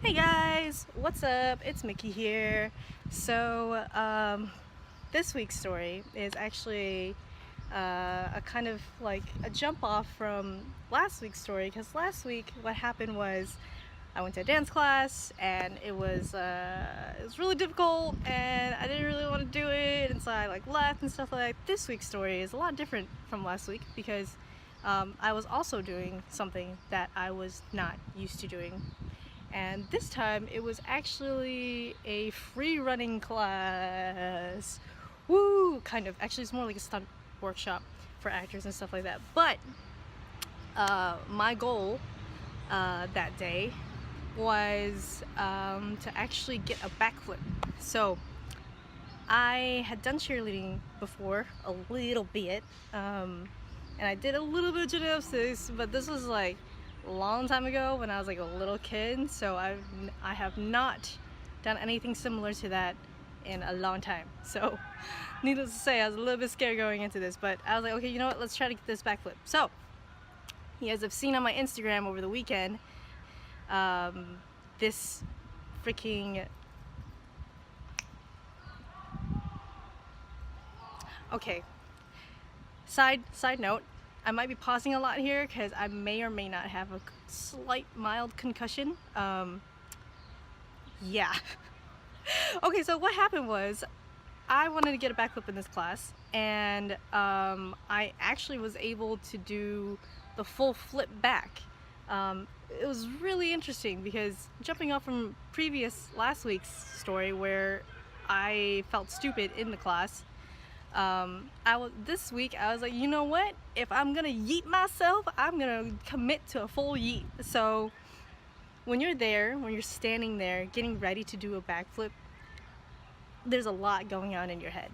Hey guys, what's up? It's Miki here. So, this week's story is actually a kind of like a jump off from last week's story, because last week what happened was I went to a dance class and it was really difficult and I didn't really want to do it, and so I like left and stuff like that. This week's story is a lot different from last week because I was also doing something that I was not used to doing, and this time it was actually a free running class. Woo! Kind of. Actually, it's more like a stunt workshop for actors and stuff like that. But my goal that day was to actually get a backflip. So I had done cheerleading before a little bit, and I did a little bit of gymnastics, but this was like a long time ago when I was like a little kid, so I have not done anything similar to that in a long time. So needless to say, I was a little bit scared going into this, but I was like, okay, you know what, let's try to get this backflip. So you guys have seen on my Instagram over the weekend, this freaking okay, side note, I might be pausing a lot here because I may or may not have a slight mild concussion. Yeah. Okay, so what happened was I wanted to get a backflip in this class, and I actually was able to do the full flip back. It was really interesting because jumping off from last week's story where I felt stupid in the class, this week I was like, you know what? If I'm gonna yeet myself, I'm gonna commit to a full yeet. So when you're standing there getting ready to do a backflip, there's a lot going on in your head.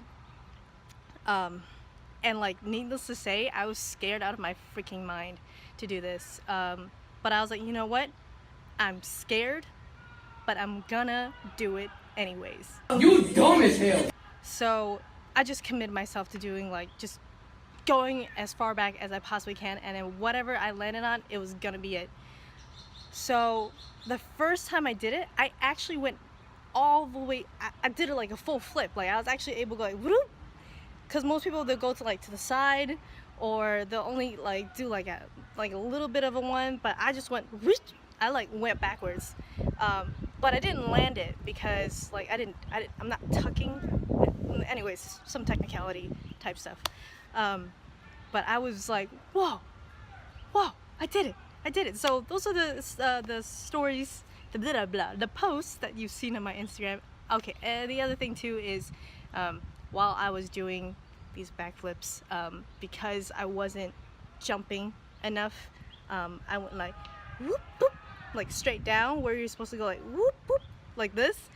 And like, needless to say, I was scared out of my freaking mind to do this. But I was like, you know what? I'm scared, but I'm gonna do it anyways. You dumb as hell. So I just committed myself to doing like just going as far back as I possibly can, and then whatever I landed on, it was gonna be it. So the first time I did it, I actually went all the way. I did it like a full flip. Like I was actually able to go like whoop, because most people they'll go to like to the side, or they'll only like do like a little bit of a one. But I just went whoosh, I like went backwards, but I didn't land it because like I'm not tucking. Anyways, some technicality type stuff. But I was like, whoa, I did it. So those are the stories, the blah blah, the posts that you've seen on my Instagram. Okay, and the other thing too is, while I was doing these backflips, because I wasn't jumping enough, I went like whoop boop, like straight down where you're supposed to go like whoop boop, like this.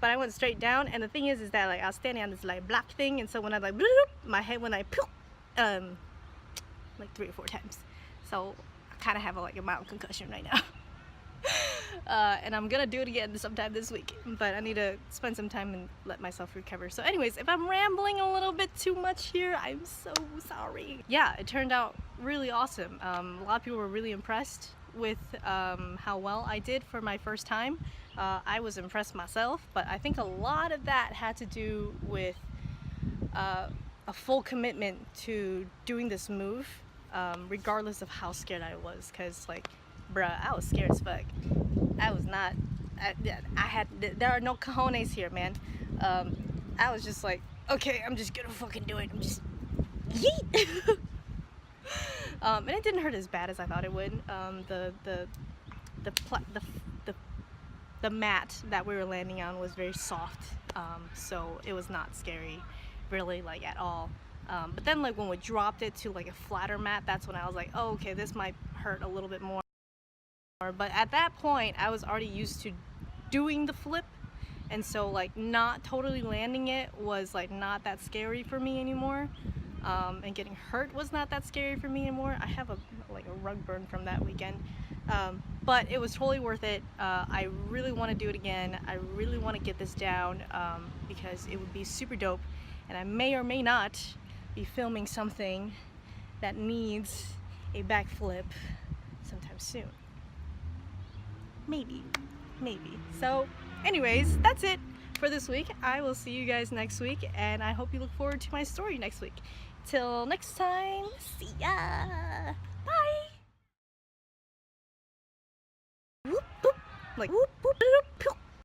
But I went straight down, and the thing is that like I was standing on this like block thing, and so when I like bloop, my head went like poof, like 3 or 4 times. So I kind of have like a mild concussion right now. And I'm gonna do it again sometime this week, but I need to spend some time and let myself recover. So anyways, if I'm rambling a little bit too much here, I'm so sorry. Yeah, it turned out really awesome. A lot of people were really impressed with how well I did for my first time. I was impressed myself, but I think a lot of that had to do with a full commitment to doing this move, regardless of how scared I was, because like, bruh, I was scared as fuck. I was not, there are no cojones here, man. I was just like, okay, I'm just gonna fucking do it. I'm just yeet. And it didn't hurt as bad as I thought it would. The mat that we were landing on was very soft, so it was not scary, really, like at all. But then like when we dropped it to like a flatter mat, that's when I was like, oh, okay, this might hurt a little bit more. But at that point, I was already used to doing the flip, and so like not totally landing it was like not that scary for me anymore. And getting hurt was not that scary for me anymore. I have a rug burn from that weekend, but it was totally worth it. I really want to do it again. I really want to get this down, because it would be super dope, and I may or may not be filming something that needs a backflip sometime soon. Maybe. maybe. So anyways, that's it for this week. I will see you guys next week, and I hope you look forward to my story next week. Till next time, see ya. Bye. Whoop, boop. Like whoop, boop, boop, boop.